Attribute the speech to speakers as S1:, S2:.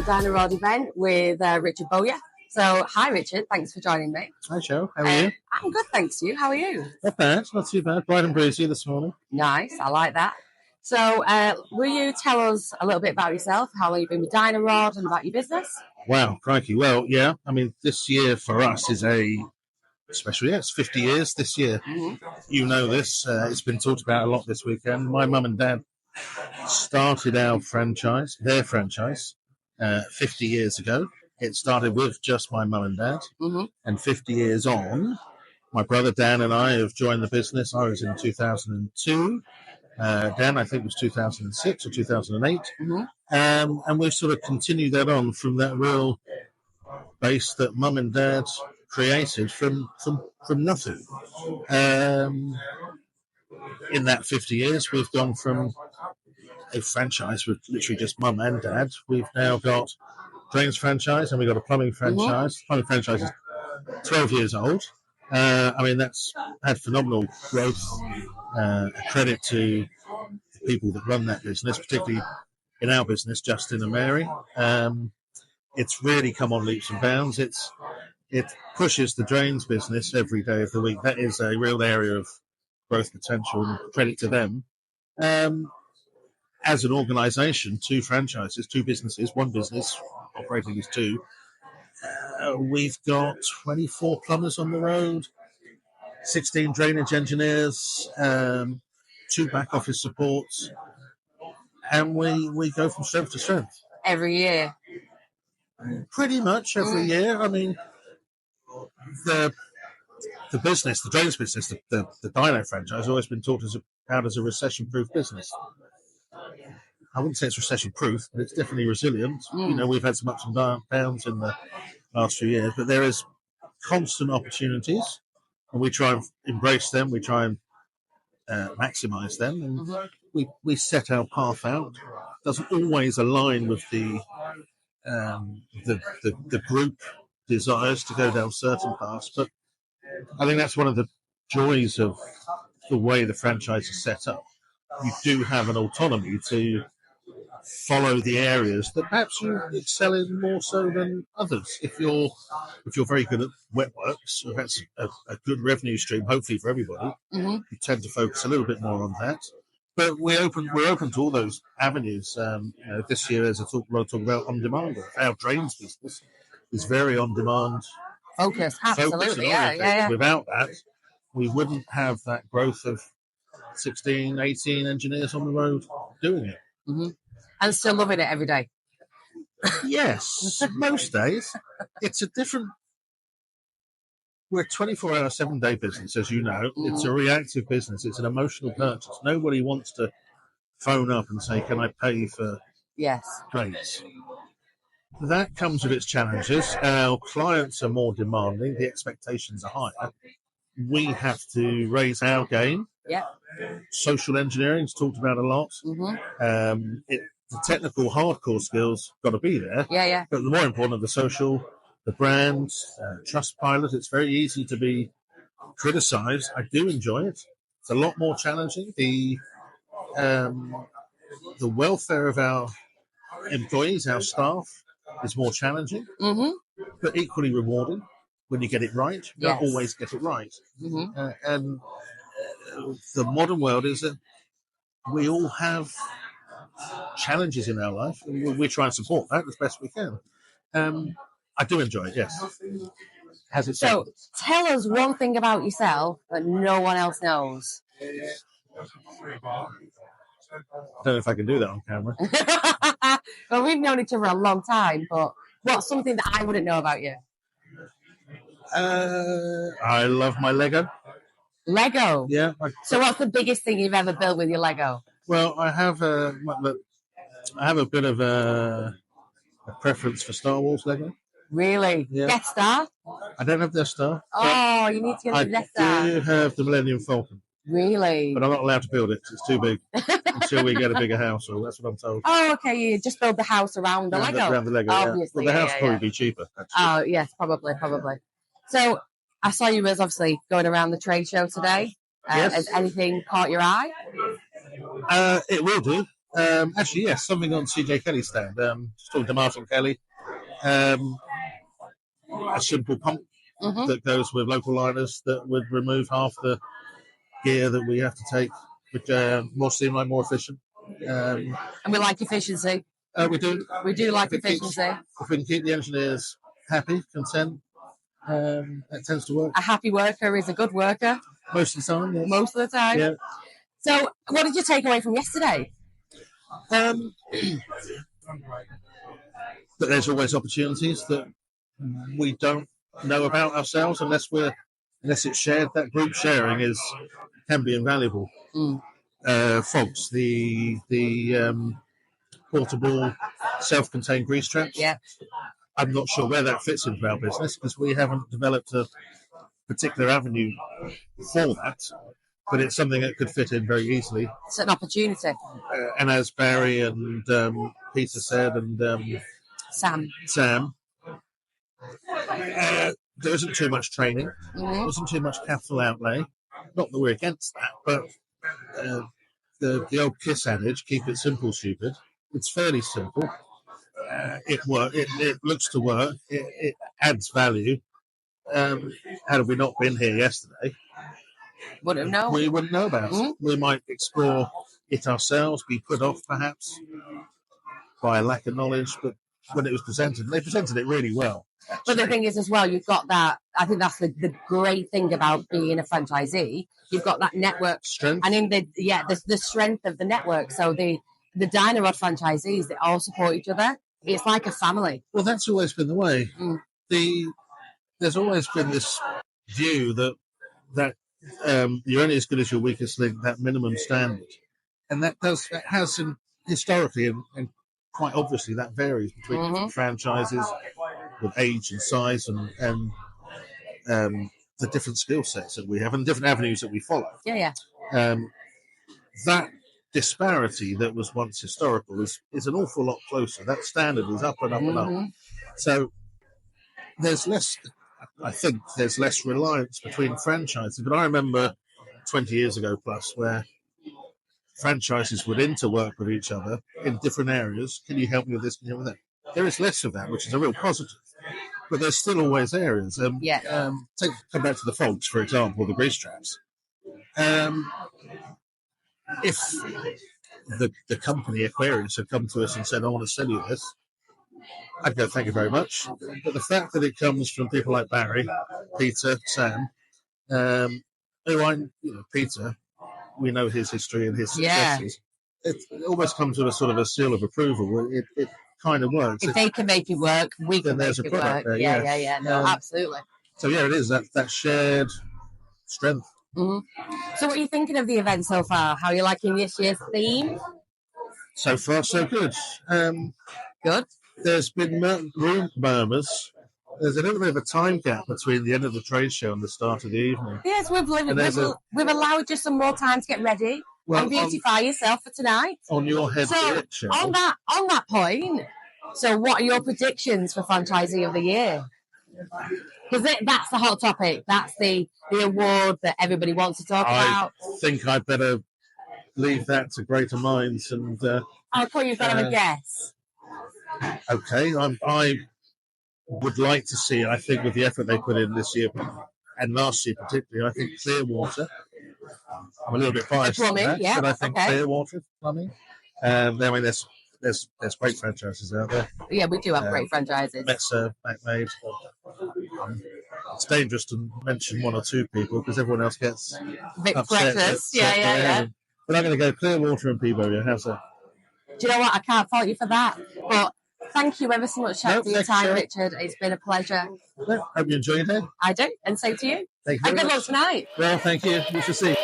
S1: Dyno-Rod event with Richard Bowyer. So, hi Richard, thanks for joining me.
S2: Hi Joe, how are you?
S1: I'm good, thanks you. How are you?
S2: Not bad, not too bad. Bright and breezy this morning.
S1: Nice, I like that. So, will you tell us a little bit about yourself, how long you've been with Dyno-Rod and about your business?
S2: Wow, crikey. Well, yeah, I mean, this year for us is a special year. It's 50 years this year.
S1: Mm-hmm.
S2: You know this. It's been talked about a lot this weekend. My mum and dad started their franchise, 50 years ago. It started with just my mum and dad.
S1: Mm-hmm.
S2: And 50 years on, my brother Dan and I have joined the business. I was in 2002. Dan, I think, was 2006 or 2008.
S1: Mm-hmm.
S2: And we've sort of continued that on from that real base that mum and dad created from nothing. In that 50 years, we've gone from a franchise with literally just mum and dad. We've now got drains franchise and we've got a plumbing franchise. Mm-hmm. Plumbing franchise is 12 years old. I mean, that's had phenomenal growth. A credit to the people that run that business, particularly in our business, Justin and Mary. It's really come on leaps and bounds. It pushes the drains business every day of the week. That is a real area of growth potential, and credit to them. As an organisation, two franchises, two businesses, one business operating as two. We've got 24 plumbers on the road, 16 drainage engineers, 2 back office supports, and we go from strength to strength.
S1: Every year?
S2: Pretty much every year. I mean, the business, the drains business, the Dyno franchise has always been talked about as a recession-proof business. I wouldn't say it's recession-proof, but it's definitely resilient. You know, we've had some ups and downs in the last few years, but there is constant opportunities, and we try and embrace them. We try and maximise them, and we set our path out. It doesn't always align with the group desires to go down certain paths, but I think that's one of the joys of the way the franchise is set up. You do have an autonomy to follow the areas that perhaps you excel in more so than others. If you're very good at wet works, or that's a good revenue stream, hopefully for everybody, you tend to focus a little bit more on that. But we're open to all those avenues. This year there's a lot of talk about on-demand. Our drains business is very on-demand.
S1: Focus, absolutely, yeah.
S2: Without that, we wouldn't have that growth of 16, 18 engineers on the road doing it.
S1: Mm-hmm. And still loving it every day.
S2: Yes, most days. It's a different... We're a 24-hour, 7-day business, as you know. It's a reactive business. It's an emotional purchase. Nobody wants to phone up and say, can I pay for drains? That comes with its challenges. Our clients are more demanding. The expectations are higher. We have to raise our game.
S1: Yeah.
S2: Social engineering is talked about a lot. The technical hardcore skills got to be there.
S1: Yeah.
S2: But the more important, the social, the brand, Trustpilot. It's very easy to be criticised. I do enjoy it. It's a lot more challenging. The welfare of our employees, our staff, is more challenging, but equally rewarding when you get it right. You don't always get it right. And the modern world is that we all have challenges in our life, and we try and support that as best we can. I do enjoy it, yes.
S1: So tell us one thing about yourself that no one else knows.
S2: I don't know if I can do that on camera.
S1: Well, we've known each other a long time, but what's something that I wouldn't know about you?
S2: I love my Lego.
S1: Lego?
S2: Yeah.
S1: So what's the biggest thing you've ever built with your Lego?
S2: Well, I have a bit of a preference for Star Wars Lego.
S1: Really?
S2: Yeah.
S1: Death Star?
S2: I don't have Death Star.
S1: Oh, you need to get the Death Star.
S2: I do have the Millennium Falcon.
S1: Really?
S2: But I'm not allowed to build it. It's too big until we get a bigger house, or that's what I'm told.
S1: Oh, okay. You just build the house around the Lego.
S2: Around the Lego,
S1: obviously.
S2: Well, the house would probably be cheaper, actually.
S1: Oh, yes, probably. So I saw you was obviously going around the trade show today.
S2: Yes.
S1: Has anything caught your eye?
S2: It will do. Actually, yes, something on CJ Kelly's stand. Just talking to Martin Kelly. A simple pump that goes with local liners that would remove half the gear that we have to take, which more streamlined, more efficient.
S1: And we like efficiency.
S2: We do.
S1: We do like efficiency.
S2: If we can keep the engineers happy, content, that tends to work.
S1: A happy worker is a good worker.
S2: Most of the time, yes.
S1: Most of the time.
S2: Yeah.
S1: So, what did you take away from yesterday?
S2: That there's always opportunities that we don't know about ourselves unless it's shared. That group sharing can be invaluable. Fogs, the portable self-contained grease traps.
S1: Yeah.
S2: I'm not sure where that fits into our business because we haven't developed a particular avenue for that, but it's something that could fit in very easily.
S1: It's an opportunity.
S2: And as Barry and Peter said, and Sam, there isn't too much training. There isn't too much capital outlay. Not that we're against that, but the old KISS adage, keep it simple, stupid. It's fairly simple. It looks to work. It adds value. Had we not been here yesterday,
S1: wouldn't know.
S2: We wouldn't know about it. We might explore it ourselves, be put off perhaps by a lack of knowledge, but when it was presented, they presented it really well. Actually.
S1: But the thing is as well, you've got that, I think that's the great thing about being a franchisee, you've got that network
S2: strength.
S1: And in the strength of the network. So the Dyno-Rod franchisees, they all support each other. It's like a family.
S2: Well, that's always been the way. There's always been this view that you're only as good as your weakest link, that minimum standard. And that has historically and quite obviously that varies between different franchises with age and size and the different skill sets that we have and different avenues that we follow.
S1: Yeah.
S2: That disparity that was once historical is an awful lot closer. That standard is up and up and up. So there's less reliance between franchises. But I remember 20 years ago plus where franchises would interwork with each other in different areas. Can you help me with this? Can you help me with that? There is less of that, which is a real positive. But there's still always areas. Come back to the fogs, for example, the grease traps. If the company Aquarius had come to us and said, I want to sell you this, I'd go, thank you very much. But the fact that it comes from people like Barry, Peter, Sam, Peter, we know his history and his successes. It almost comes with a sort of a seal of approval. It kind of works.
S1: If they can make it work, we can make it work.
S2: There,
S1: yeah. No, absolutely.
S2: So, it is that shared strength.
S1: So what are you thinking of the event so far? How are you liking this year's theme?
S2: So far, so good.
S1: Good.
S2: There's been murmurs. There's a little bit of a time gap between the end of the trade show and the start of the evening.
S1: Yes, we've allowed you some more time to get ready and beautify yourself for tonight.
S2: On your head show.
S1: On that point, so what are your predictions for Franchisee of the Year? Because that's the hot topic. That's the award that everybody wants to talk about.
S2: I think I'd better leave that to greater minds. And
S1: I thought you've got to have a guess.
S2: Okay, I would like to see, I think, with the effort they put in this year and last year particularly, I think Clearwater. I'm a little bit biased
S1: plumbing,
S2: on that, but I think Clearwater plumbing. There's great franchises out there.
S1: Yeah, we do have great franchises.
S2: Metzer, Backmade. It's dangerous to mention one or two people because everyone else gets upset.
S1: Breakfast. Yeah.
S2: But I'm going to go Clearwater and Peabody. How's that?
S1: Do you know what? I can't fault you for that. But thank you ever so much for your time, Richard. It's been a pleasure.
S2: Hope you enjoyed it.
S1: I do, and same to you.
S2: Thank you.
S1: And good luck tonight.
S2: Well, thank you. We shall see.